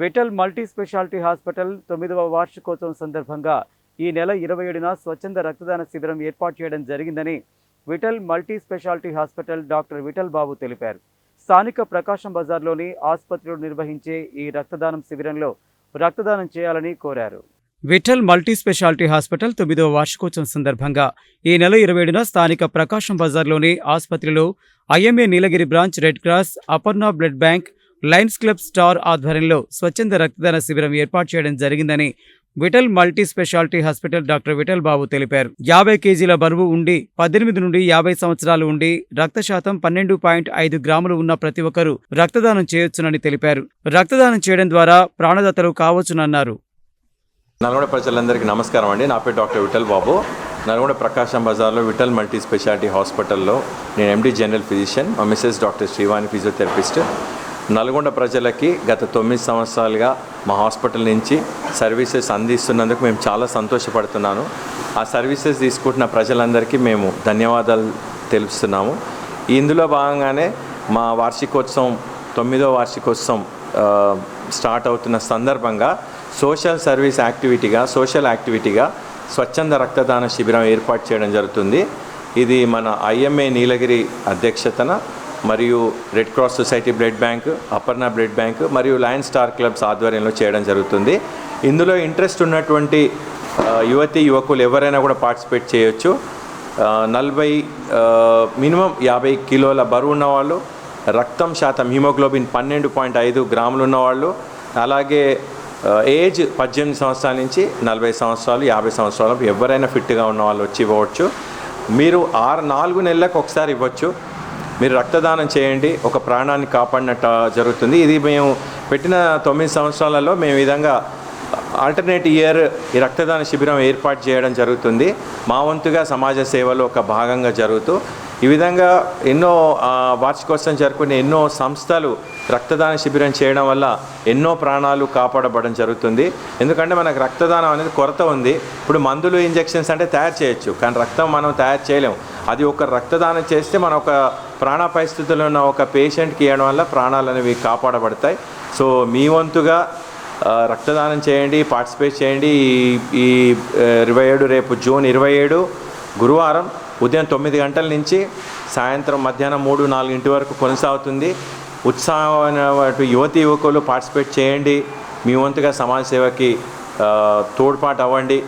Vithal multi speciality hospital 9వ వార్షికోత్సవం సందర్భంగా ఈ నెల 27న స్వచ్ఛంద రక్తదాన శిబిరం ఏర్పాటు చేయడం జరిగిందని Vithal multi speciality hospital doctor Vithal Babu తెలిపారు. స్థానిక ప్రకాశం బజార్లోని ఆసుపత్రిలో నిర్వహించే ఈ రక్తదానం శిబిరంలో రక్తదానం చేయాలని కోరారు. విఠల్ మల్టీ స్పెషాలిటీ హాస్పిటల్ 9వ వార్షికోత్సవం సందర్భంగా ఈ నెల 27న స్థానిక ప్రకాశం బజార్లోని ఆసుపత్రిలో IMA Nilagiri branch, red cross, Aparna blood bank, Lions club star ఆధ్వర్యంలో స్వచ్ఛంద రక్తదాన శిబిరం ఏర్పాటు చేయడం జరిగిందని Vithal multi speciality hospital doctor Vithal Babu తెలిపారు. 50 కేజీల బరువు ఉండి 18 నుండి 50 సంవత్సరాలు ఉండి రక్త శాతం 12.5 గ్రాములు ఉన్న ప్రతి ఒక్కరూ రక్తదానం చేయొచ్చునని తెలిపారు. రక్తదానం చేయడం ద్వారా ప్రాణదాతలు కావచ్చునన్నారు. నల్గొండ ప్రజలందరికీ నమస్కారం అండి. నా పేరు డాక్టర్ విఠల్ బాబు. నల్గొండ ప్రకాశం బజార్లో విఠల్ మల్టీ స్పెషాలిటీ హాస్పిటల్లో నేను ఎండి జనరల్ ఫిజిషియన్, మా Mrs doctor Srivani physiotherapist. Nalgonda ప్రజలకి గత 9 సంవత్సరాలుగా మా హాస్పిటల్ నుంచి సర్వీసెస్ అందిస్తున్నందుకు మేము చాలా సంతోషపడుతున్నాను. ఆ సర్వీసెస్ తీసుకుంటున్న ప్రజలందరికీ మేము ధన్యవాదాలు తెలుపుతున్నాము. ఇందులో భాగంగానే మా వార్షికోత్సవం 9వ వార్షికోత్సవం స్టార్ట్ అవుతున్న సందర్భంగా సోషల్ యాక్టివిటీగా స్వచ్ఛంద రక్తదాన శిబిరం ఏర్పాటు చేయడం జరుగుతుంది. ఇది మన ఐఎంఏ నీలగిరి అధ్యక్షతన మరియు red cross society blood bank, Aparna blood bank మరియు లయన్స్ స్టార్ క్లబ్స్ ఆధ్వర్యంలో చేయడం జరుగుతుంది. ఇందులో ఇంట్రెస్ట్ ఉన్నటువంటి యువకులు ఎవరైనా కూడా పార్టిసిపేట్ చేయొచ్చు. మినిమం 50 కిలోల బరువు ఉన్నవాళ్ళు, రక్తం శాతం హిమోగ్లోబిన్ 12.5 గ్రాములు ఉన్నవాళ్ళు, అలాగే ఏజ్ 18 సంవత్సరాల నుంచి 40 సంవత్సరాలు, 50 సంవత్సరాలు ఎవరైనా ఫిట్గా ఉన్న వాళ్ళు వచ్చి ఇవ్వచ్చు. మీరు 4 నెలలకు ఒకసారి ఇవ్వచ్చు. మీరు రక్తదానం చేయండి, ఒక ప్రాణాన్ని కాపాడినట్టు జరుగుతుంది. ఇది మేము పెట్టిన 9 సంవత్సరాలలో మేము విధంగా ఆల్టర్నేట్ ఇయర్ ఈ రక్తదాన శిబిరం ఏర్పాటు చేయడం జరుగుతుంది. మా వంతుగా సమాజ సేవలో ఒక భాగంగా జరుగుతూ ఈ విధంగా ఎన్నో వార్షికోత్సవం జరుపుకునే ఎన్నో సంస్థలు రక్తదాన శిబిరం చేయడం వల్ల ఎన్నో ప్రాణాలు కాపాడబడడం జరుగుతుంది. ఎందుకంటే మనకు రక్తదానం అనేది కొరత ఉంది. ఇప్పుడు మందులు, ఇంజెక్షన్స్ అంటే తయారు చేయొచ్చు, కానీ రక్తం మనం తయారు చేయలేము. అది ఒక రక్తదానం చేస్తే మన ఒక ప్రాణాపాయ స్థితిలో ఉన్న ఒక పేషెంట్కి ఇవ్వడం వల్ల ప్రాణాలు అనేవి కాపాడబడతాయి. సో మీ వంతుగా రక్తదానం చేయండి, పార్టిసిపేట్ చేయండి. ఈ 27 రేపు జూన్ 27 గురువారం ఉదయం 9 గంటల నుంచి సాయంత్రం మధ్యాహ్నం 3-4 వరకు కొనసాగుతుంది. ఉత్సాహమైన యువకులు పార్టిసిపేట్ చేయండి. మీ వంతుగా సమాజ సేవకి తోడ్పాటు అవ్వండి.